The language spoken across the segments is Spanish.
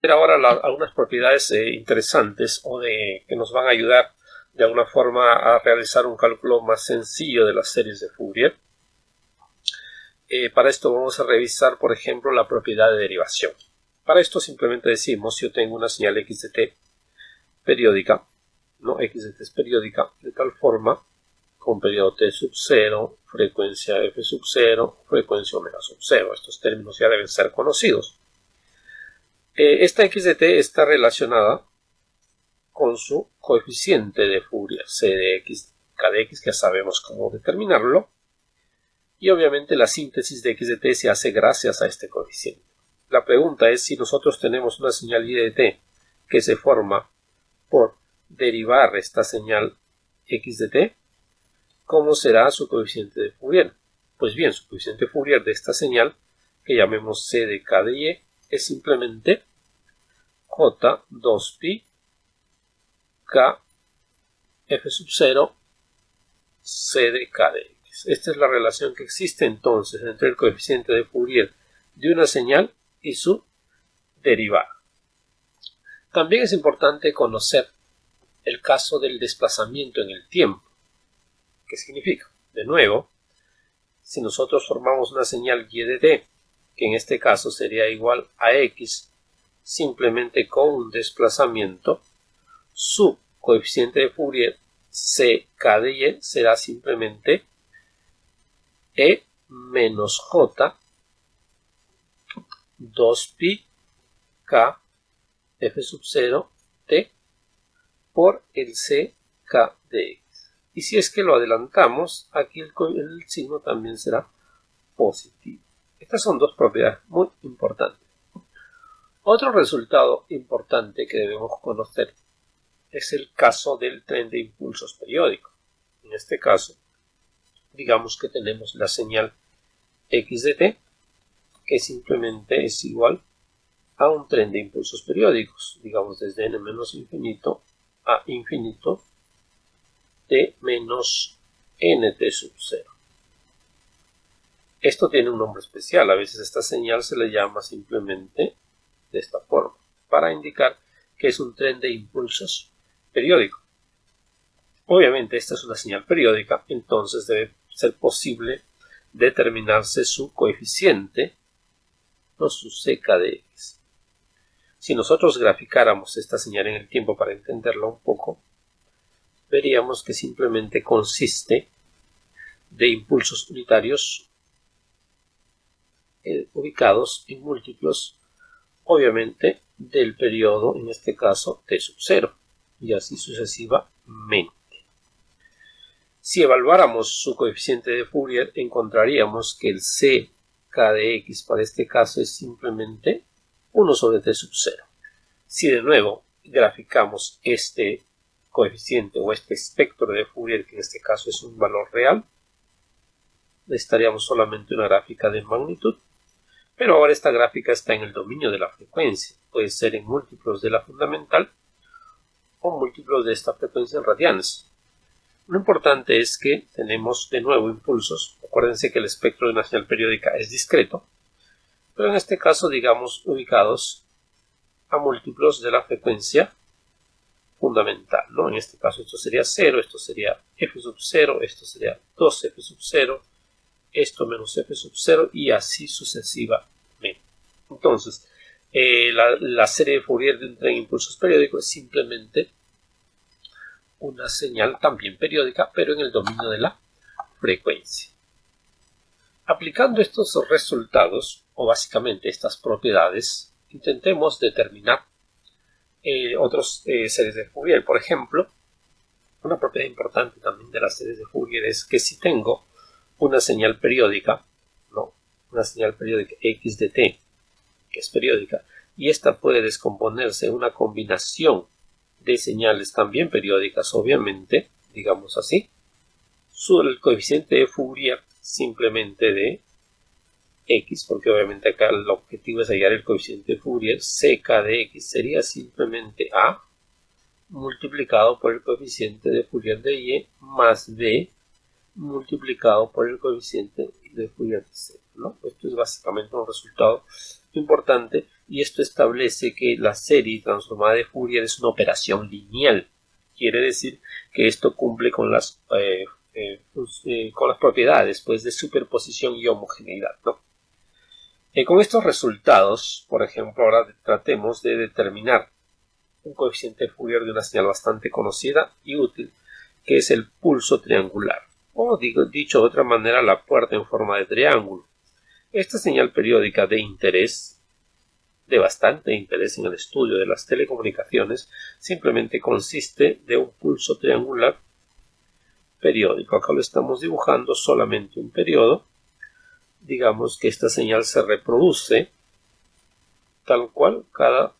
Ahora algunas propiedades interesantes que nos van a ayudar de alguna forma a realizar un cálculo más sencillo de las series de Fourier. Para esto vamos a revisar, por ejemplo, la propiedad de derivación. Para esto simplemente decimos, si yo tengo una señal x de t periódica, ¿no? X de t es periódica, de tal forma, con periodo t sub 0, frecuencia f sub 0, frecuencia omega sub 0. Estos términos ya deben ser conocidos. Esta x de t está relacionada con su coeficiente de Fourier, c de x, k de x, que ya sabemos cómo determinarlo. Y obviamente la síntesis de x de t se hace gracias a este coeficiente. La pregunta es, si nosotros tenemos una señal y de t que se forma por derivar esta señal x de t, ¿cómo será su coeficiente de Fourier? Pues bien, su coeficiente de Fourier de esta señal, que llamemos c de k de y, es simplemente j 2pi k f sub 0 c de k de x. Esta es la relación que existe entonces entre el coeficiente de Fourier de una señal y su derivada. También es importante conocer el caso del desplazamiento en el tiempo. ¿Qué significa? De nuevo, si nosotros formamos una señal y de t, que en este caso sería igual a x, simplemente con un desplazamiento, su coeficiente de Fourier ck de y será simplemente e menos j 2pi k f sub 0 t por el ck de x. Y si es que lo adelantamos, aquí el signo también será positivo. Estas son dos propiedades muy importantes. Otro resultado importante que debemos conocer es el caso del tren de impulsos periódico. En este caso, digamos que tenemos la señal x de t, que simplemente es igual a un tren de impulsos periódicos, digamos desde n menos infinito a infinito t menos nt sub 0. Esto tiene un nombre especial, a veces esta señal se le llama simplemente de esta forma, para indicar que es un tren de impulsos periódico. Obviamente esta es una señal periódica, entonces debe ser posible determinarse su coeficiente, no su ck de x. Si nosotros graficáramos esta señal en el tiempo para entenderla un poco, veríamos que simplemente consiste de impulsos unitarios ubicados en múltiplos, obviamente, del periodo, en este caso, t sub 0, y así sucesivamente. Si evaluáramos su coeficiente de Fourier, encontraríamos que el ck de x para este caso es simplemente 1 sobre t sub 0. Si de nuevo graficamos este coeficiente o este espectro de Fourier, que en este caso es un valor real, necesitaríamos solamente una gráfica de magnitud, pero ahora esta gráfica está en el dominio de la frecuencia, puede ser en múltiplos de la fundamental o múltiplos de esta frecuencia en radianes. Lo importante es que tenemos de nuevo impulsos. Acuérdense que el espectro de una señal periódica es discreto, pero en este caso, digamos, ubicados a múltiplos de la frecuencia fundamental, ¿no? En este caso esto sería 0, esto sería f sub 0, esto sería 2f sub 0, esto menos f sub 0 y así sucesivamente. Entonces, la serie de Fourier de un tren de impulsos periódicos es simplemente una señal también periódica, pero en el dominio de la frecuencia. Aplicando estos resultados, o básicamente estas propiedades, intentemos determinar otras series de Fourier. Por ejemplo, una propiedad importante también de las series de Fourier es que si tengo una señal periódica, ¿no? Una señal periódica x de t, que es periódica, y esta puede descomponerse en una combinación de señales también periódicas, obviamente, digamos así, el coeficiente de Fourier simplemente de x, porque obviamente acá el objetivo es hallar el coeficiente de Fourier, ck de x sería simplemente a multiplicado por el coeficiente de Fourier de y más b multiplicado por el coeficiente de Fourier de c, ¿no? Esto es básicamente un resultado importante y esto establece que la serie transformada de Fourier es una operación lineal. Quiere decir que esto cumple con las propiedades pues, de superposición y homogeneidad, ¿no? Con estos resultados, por ejemplo, ahora tratemos de determinar un coeficiente de Fourier de una señal bastante conocida y útil, que es el pulso triangular, o dicho de otra manera, la puerta en forma de triángulo. Esta señal periódica de interés, de bastante interés en el estudio de las telecomunicaciones, simplemente consiste de un pulso triangular periódico. Acá lo estamos dibujando solamente un periodo. Digamos que esta señal se reproduce tal cual cada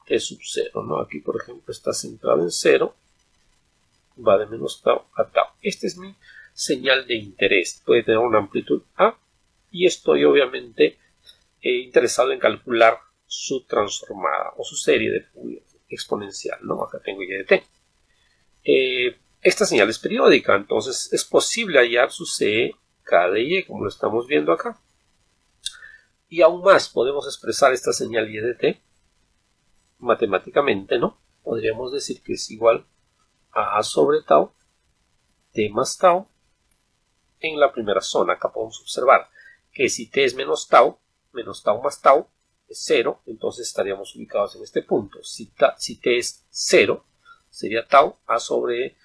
t sub 0, ¿no? Aquí, por ejemplo, está centrado en 0, va de menos tau a tau. Esta es mi señal de interés. Puede tener una amplitud A y estoy obviamente interesado en calcular su transformada o su serie de Fourier exponencial, ¿no? Acá tengo y de t. Esta señal es periódica, entonces es posible hallar su C, K de Y, como lo estamos viendo acá. Y aún más podemos expresar esta señal Y de t matemáticamente, ¿no? Podríamos decir que es igual a sobre tau, t más tau, en la primera zona. Acá podemos observar que si t es menos tau más tau es 0, entonces estaríamos ubicados en este punto. Si t es 0, sería tau, a sobre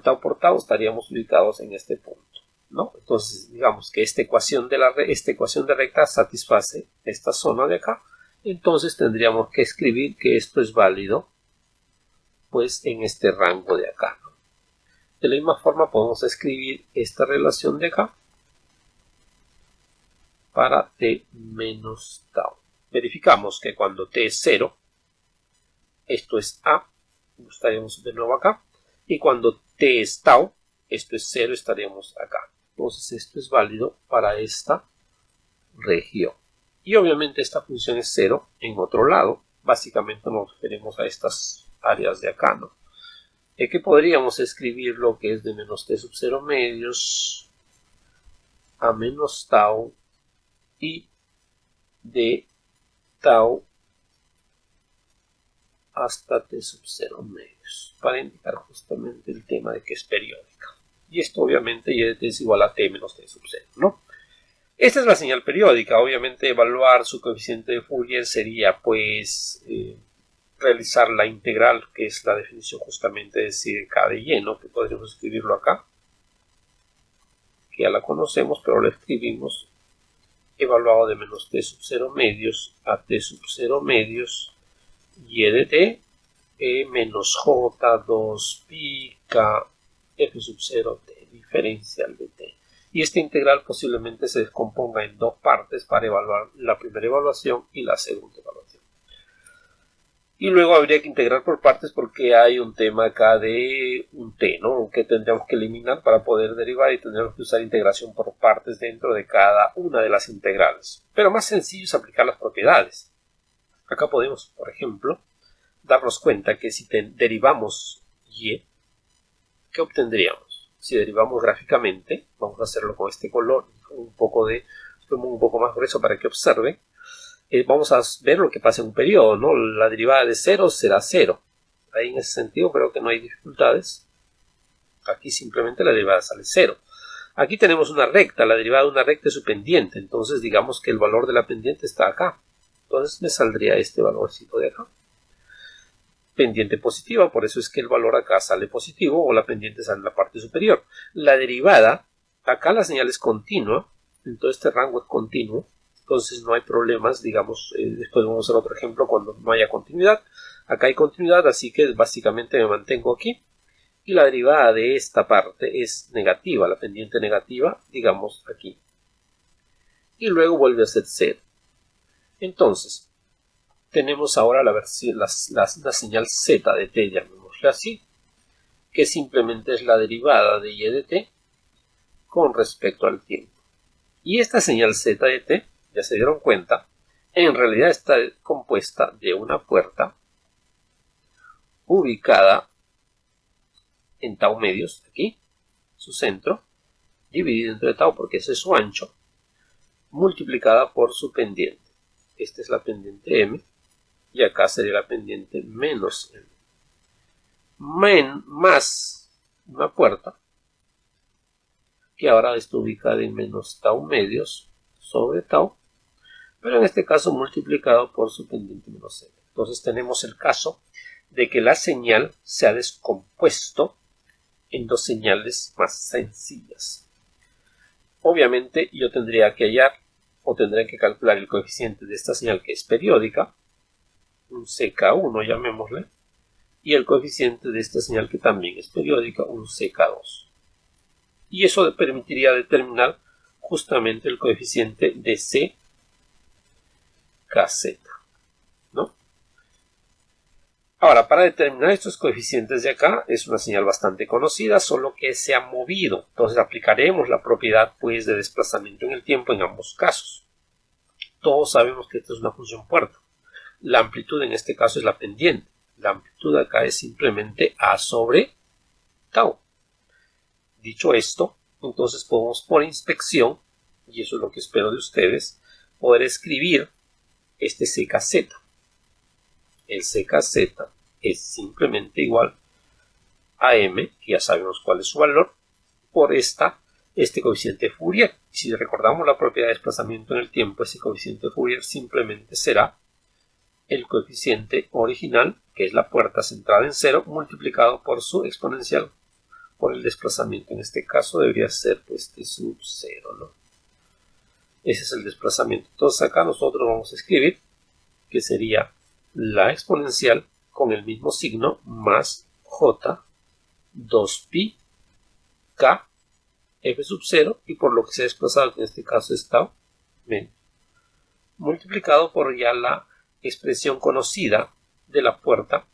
tau por tau, estaríamos ubicados en este punto, ¿no? Entonces, digamos que esta ecuación de recta satisface esta zona de acá. Entonces tendríamos que escribir que esto es válido pues en este rango de acá, ¿no? De la misma forma podemos escribir esta relación de acá para t menos tau. Verificamos que cuando t es 0, esto es A, estaríamos de nuevo acá, y cuando t es tau, esto es 0, estaríamos acá. Entonces esto es válido para esta región. Y obviamente esta función es 0 en otro lado. Básicamente nos referimos a estas áreas de acá, ¿no? Que podríamos escribir lo que es de menos t sub 0 medios a menos tau y de tau hasta t sub 0 medios, para indicar justamente el tema de que es periódica. Y esto obviamente y de t es igual a t menos t sub 0, ¿no? Esta es la señal periódica. Obviamente evaluar su coeficiente de Fourier sería pues realizar la integral, que es la definición justamente de C K de Y, ¿no? Que podríamos escribirlo acá, que ya la conocemos, pero la escribimos evaluado de menos t sub 0 medios a t sub 0 medios y de t menos j 2 pi k f sub 0 t diferencial de t. Y esta integral posiblemente se descomponga en dos partes para evaluar la primera evaluación y la segunda evaluación. Y luego habría que integrar por partes porque hay un tema acá de un t, ¿no? Que tendríamos que eliminar para poder derivar y tendríamos que usar integración por partes dentro de cada una de las integrales. Pero más sencillo es aplicar las propiedades. Acá podemos, por ejemplo, darnos cuenta que si derivamos y, ¿qué obtendríamos? Si derivamos gráficamente, vamos a hacerlo con este color, con un poco más grueso para que observe. Vamos a ver lo que pasa en un periodo, ¿no? La derivada de 0 será 0. Ahí en ese sentido creo que no hay dificultades. Aquí simplemente la derivada sale 0. Aquí tenemos una recta, la derivada de una recta es su pendiente, entonces digamos que el valor de la pendiente está acá. Entonces me saldría este valorcito de acá. Pendiente positiva, por eso es que el valor acá sale positivo o la pendiente sale en la parte superior. La derivada, acá la señal es continua, entonces este rango es continuo, entonces no hay problemas, digamos, después vamos a hacer otro ejemplo cuando no haya continuidad. Acá hay continuidad, así que básicamente me mantengo aquí. Y la derivada de esta parte es negativa, la pendiente negativa, digamos aquí. Y luego vuelve a ser 0. Entonces, tenemos ahora la señal z de t, llamémosla así, que simplemente es la derivada de y de t con respecto al tiempo. Y esta señal z de t, ya se dieron cuenta, en realidad está compuesta de una puerta ubicada en tau medios, aquí, su centro, dividido entre tau porque ese es su ancho, multiplicada por su pendiente. esta es la pendiente m, y acá sería la pendiente menos m. Más una puerta, que ahora está ubicada en menos tau medios sobre tau, pero en este caso multiplicado por su pendiente menos m. Entonces tenemos el caso de que la señal se ha descompuesto en dos señales más sencillas. Obviamente yo tendría que hallar o tendría que calcular el coeficiente de esta señal que es periódica, un CK1 llamémosle, y el coeficiente de esta señal que también es periódica, un CK2. Y eso permitiría determinar justamente el coeficiente de CKZ, ¿no? Ahora, para determinar estos coeficientes de acá, es una señal bastante conocida, solo que se ha movido. Entonces aplicaremos la propiedad pues de desplazamiento en el tiempo en ambos casos. Todos sabemos que esta es una función puerta. La amplitud en este caso es la pendiente. La amplitud acá es simplemente A sobre tau. Dicho esto, entonces podemos por inspección, y eso es lo que espero de ustedes, poder escribir este CKZ. El CKZ es simplemente igual a m, que ya sabemos cuál es su valor, por este coeficiente Fourier. Si recordamos la propiedad de desplazamiento en el tiempo, ese coeficiente Fourier simplemente será el coeficiente original, que es la puerta centrada en 0, multiplicado por su exponencial por el desplazamiento. En este caso debería ser pues t sub 0, ¿no? Ese es el desplazamiento. Entonces acá nosotros vamos a escribir que sería la exponencial con el mismo signo más j 2pi k f sub 0, y por lo que se ha desplazado, que en este caso es tau menos, multiplicado por ya la expresión conocida de la puerta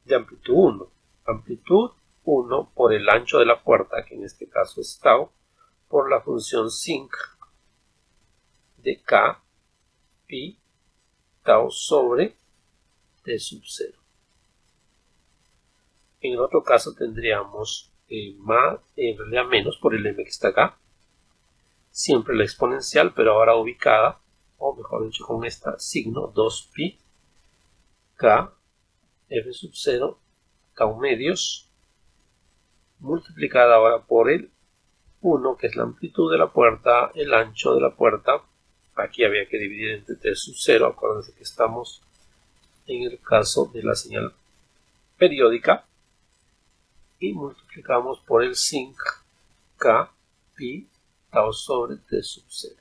de amplitud 1. Amplitud 1 por el ancho de la puerta, que en este caso es tau, por la función sinc de k pi tau sobre t sub 0. En el otro caso tendríamos más, en realidad menos por el m que está acá, siempre la exponencial, pero ahora ubicada, o mejor dicho con este signo, 2pi k f sub 0 tau medios, multiplicada ahora por el 1, que es la amplitud de la puerta, el ancho de la puerta. Aquí había que dividir entre t sub 0, acuérdense que estamos en el caso de la señal periódica, y multiplicamos por el sinc k pi tau sobre t sub 0.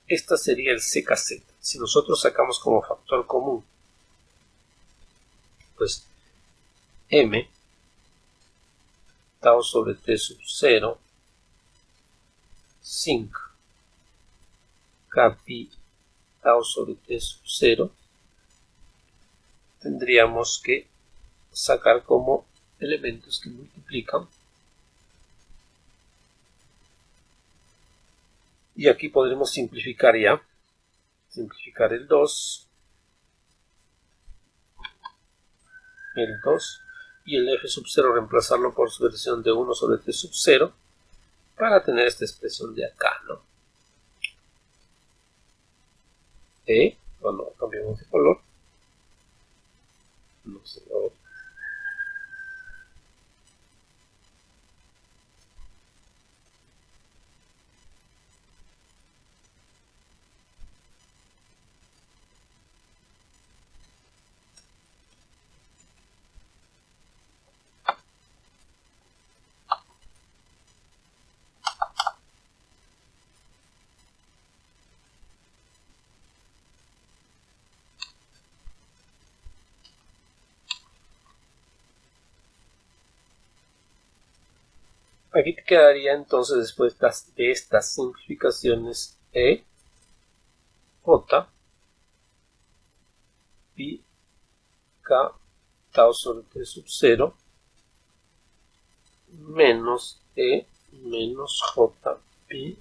Esta sería el CKZ. Si nosotros sacamos como factor común pues m tau sobre t sub 0 sinc k pi tau sobre t sub 0, tendríamos que sacar como elementos que multiplican, y aquí podremos simplificar ya, simplificar el 2 y el f sub 0 reemplazarlo por su versión de 1 sobre t sub 0 para tener esta expresión de acá, ¿no? Cuando cambiamos de color, no sé, a ver. Aquí te quedaría entonces, después de estas simplificaciones, j pi k tau sobre t sub 0 menos menos j pi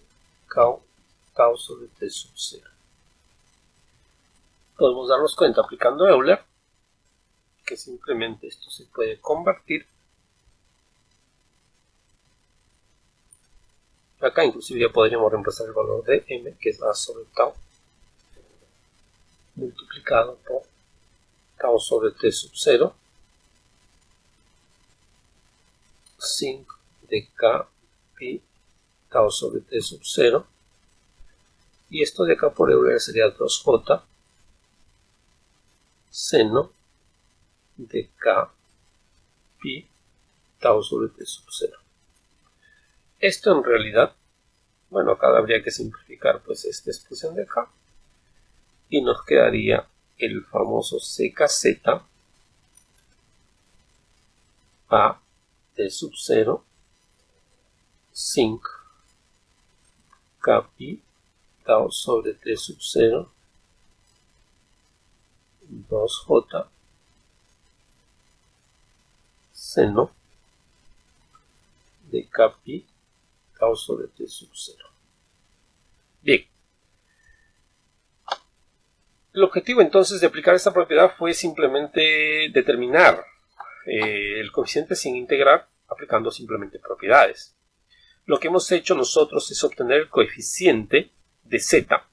k tau sobre t sub 0. Podemos darnos cuenta aplicando Euler que simplemente esto se puede convertir. Acá inclusive ya podríamos reemplazar el valor de m, que es A sobre tau, multiplicado por tau sobre t sub 0 sin de k pi tau sobre t sub 0, y esto de acá por Euler sería 2j seno de k pi tau sobre t sub 0. Esto en realidad, bueno, acá habría que simplificar pues esta expresión de acá y nos quedaría el famoso ckz a t sub 0 sin k pi tau sobre t sub 0 2j seno de k pi tau sobre t sub 0. Bien. El objetivo entonces de aplicar esta propiedad fue simplemente determinar el coeficiente sin integrar aplicando simplemente propiedades. Lo que hemos hecho nosotros es obtener el coeficiente de z,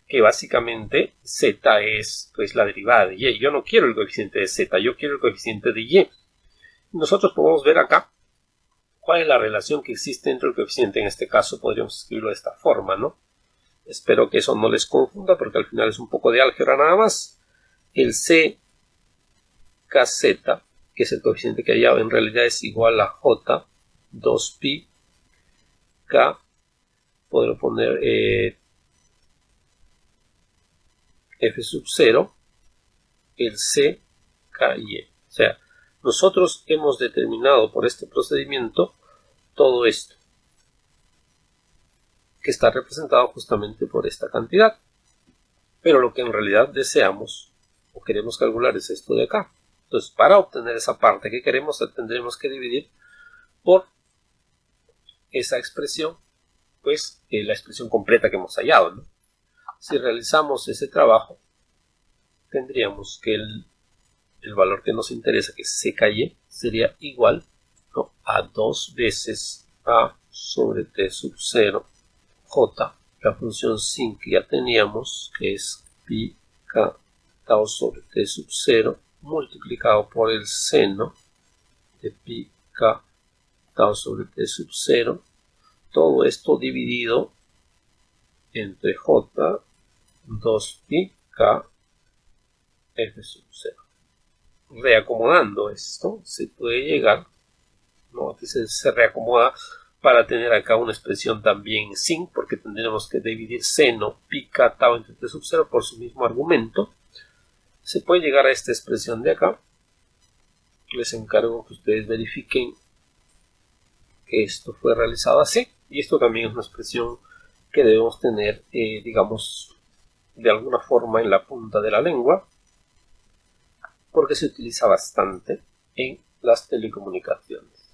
que básicamente z es pues la derivada de y. Yo no quiero el coeficiente de z, yo quiero el coeficiente de y. Nosotros podemos ver acá cuál es la relación que existe entre el coeficiente. En este caso podríamos escribirlo de esta forma, ¿no? Espero que eso no les confunda porque al final es un poco de álgebra nada más. El ckz, que es el coeficiente que hay, en realidad es igual a j 2pi k, podré poner f sub 0, el c k y e. O sea, nosotros hemos determinado por este procedimiento todo esto, que está representado justamente por esta cantidad. Pero lo que en realidad deseamos o queremos calcular es esto de acá. Entonces, para obtener esa parte que queremos, tendremos que dividir por esa expresión, pues la expresión completa que hemos hallado, ¿no? Si realizamos ese trabajo, tendríamos que el valor que nos interesa, que es cky, sería igual, ¿no?, a 2 veces a sobre t sub 0 j, la función sin que ya teníamos, que es pi k tau sobre t sub 0, multiplicado por el seno de pi k tau sobre t sub 0, todo esto dividido entre j 2pi k f sub 0. Reacomodando esto se puede llegar, ¿no?, aquí se reacomoda para tener acá una expresión también sin, porque tendremos que dividir seno pi k tau entre t sub 0 por su mismo argumento. Se puede llegar a esta expresión de acá. Les encargo que ustedes verifiquen que esto fue realizado así, y esto también es una expresión que debemos tener, digamos, de alguna forma en la punta de la lengua, porque se utiliza bastante en las telecomunicaciones.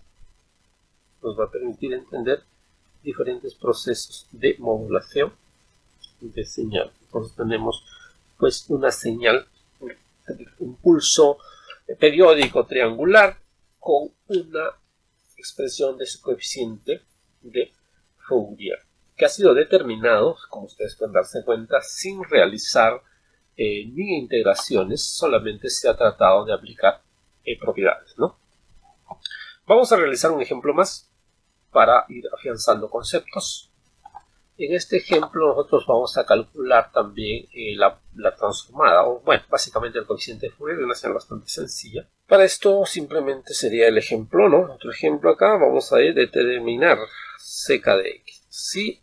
Nos va a permitir entender diferentes procesos de modulación de señal. Entonces tenemos pues una señal, un pulso periódico triangular con una expresión de su coeficiente de Fourier, que ha sido determinado, como ustedes pueden darse cuenta, sin realizar ni integraciones, solamente se ha tratado de aplicar propiedades, ¿no? Vamos a realizar un ejemplo más para ir afianzando conceptos. En este ejemplo nosotros vamos a calcular también la transformada, o bueno, básicamente el coeficiente de Fourier de una señal bastante sencilla. Para esto simplemente sería el ejemplo, ¿no? Otro ejemplo acá, vamos a determinar ck de x. Si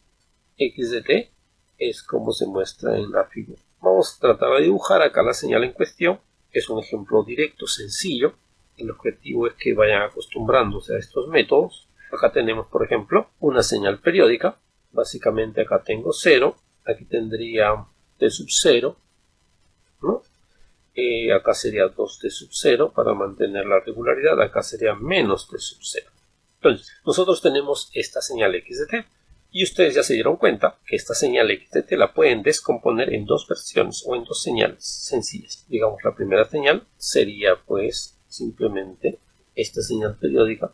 x de t es como se muestra en la figura. Vamos a tratar de dibujar acá la señal en cuestión. Es un ejemplo directo, sencillo. El objetivo es que vayan acostumbrándose a estos métodos. Acá tenemos, por ejemplo, una señal periódica. Básicamente acá tengo 0, aquí tendría t sub 0, ¿no? Acá sería 2t sub 0 para mantener la regularidad, acá sería menos t sub 0. Entonces, nosotros tenemos esta señal x de t, y ustedes ya se dieron cuenta que esta señal x de t la pueden descomponer en dos versiones o en dos señales sencillas. Digamos, la primera señal sería pues simplemente esta señal periódica,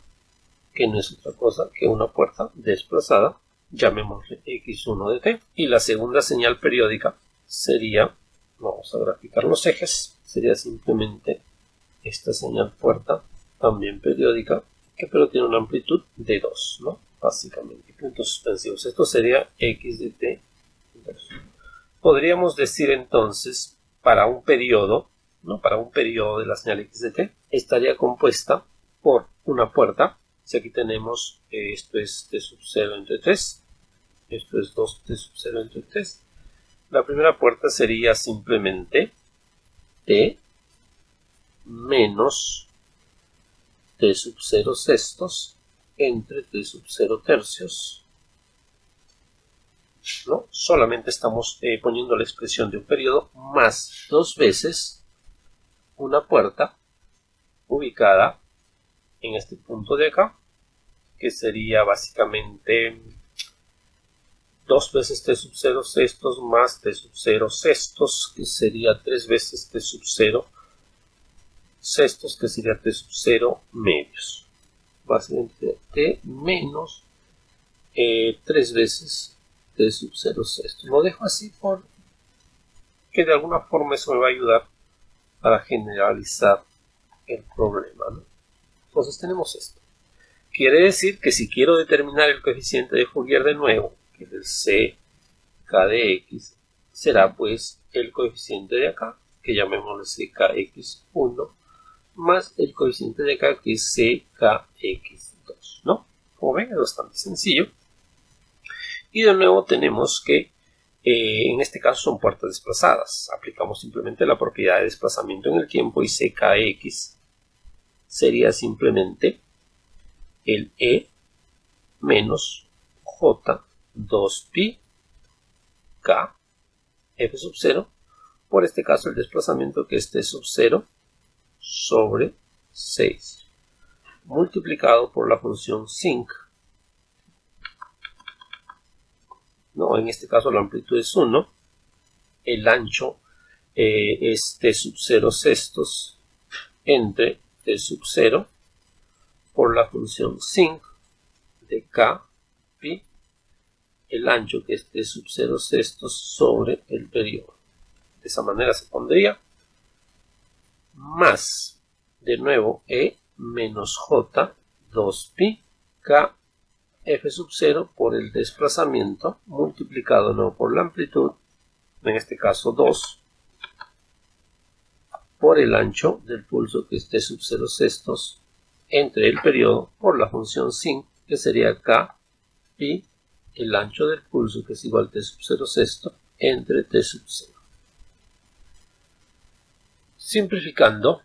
que no es otra cosa que una puerta desplazada, llamémosle x1 de t, y la segunda señal periódica sería Vamos a graficar los ejes. Sería simplemente esta señal puerta, también periódica, que pero tiene una amplitud de 2, ¿no? Básicamente, puntos suspensivos. Esto sería x de t. Podríamos decir entonces, para un periodo, ¿no? Para un periodo de la señal x de t, estaría compuesta por una puerta. Si aquí tenemos, esto es t sub 0 entre 3, esto es 2t sub 0 entre 3. La primera puerta sería simplemente t menos t sub 0 sextos entre t sub 0 tercios, ¿no? Solamente estamos poniendo la expresión de un periodo más 2 veces una puerta ubicada en este punto de acá, que sería básicamente 2 veces t sub 0 sextos más t sub 0 sextos, que sería 3 veces t sub 0 sextos, que sería t sub 0 medios. Básicamente t menos 3 veces t sub 0 sextos. Lo dejo así porque de alguna forma eso me va a ayudar para generalizar el problema, ¿no? Entonces tenemos esto. Quiere decir que si quiero determinar el coeficiente de Fourier de nuevo, que es el ck de x, será pues el coeficiente de acá, que llamémosle ckx1, más el coeficiente de acá, que es ckx2, ¿no? Como ven, es bastante sencillo. Y de nuevo tenemos que, en este caso son puertas desplazadas. Aplicamos simplemente la propiedad de desplazamiento en el tiempo y ckx sería simplemente el E menos J 2pi K F sub 0, por este caso el desplazamiento, que es T sub 0 sobre 6, multiplicado por la función sinc. No, en este caso la amplitud es 1, el ancho es T sub 0 sextos entre T sub 0 por la función sinc de K pi, el ancho, que es T sub 0 sextos sobre el periodo. De esa manera se pondría más, de nuevo, E menos J 2pi K F sub 0 por el desplazamiento multiplicado no por la amplitud, en este caso 2, por el ancho del pulso, que es T sub 0 sextos entre el periodo, por la función sinc, que sería K pi el ancho del pulso, que es igual a T sub 0 sexto entre T sub 0. Simplificando,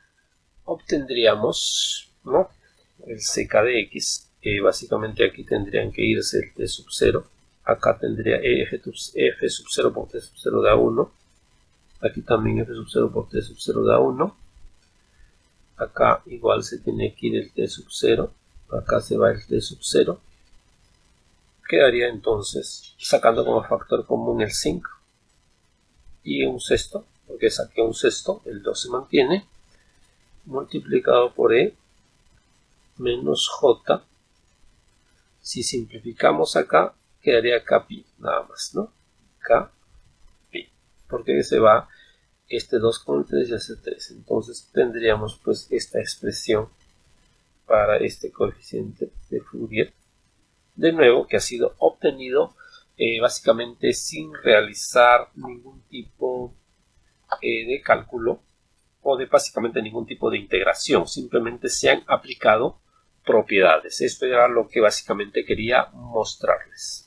obtendríamos, ¿no?, el ck de x. Básicamente aquí tendrían que irse el T sub 0. Acá tendría F sub 0 por T sub 0 da 1. Aquí también F sub 0 por T sub 0 da 1. Acá igual se tiene que ir el T sub 0. Acá se va el T sub 0. Quedaría entonces, sacando como factor común el sinc y un sexto, porque saqué un sexto, el 2 se mantiene, multiplicado por E menos J. Si simplificamos acá, quedaría Kpi, nada más, ¿no? Kpi, porque se va este 2 con el 3 y hace 3. Entonces tendríamos pues esta expresión para este coeficiente de Fourier, de nuevo, que ha sido obtenido básicamente sin realizar ningún tipo de cálculo o de básicamente ningún tipo de integración. Simplemente se han aplicado propiedades. Esto era lo que básicamente quería mostrarles.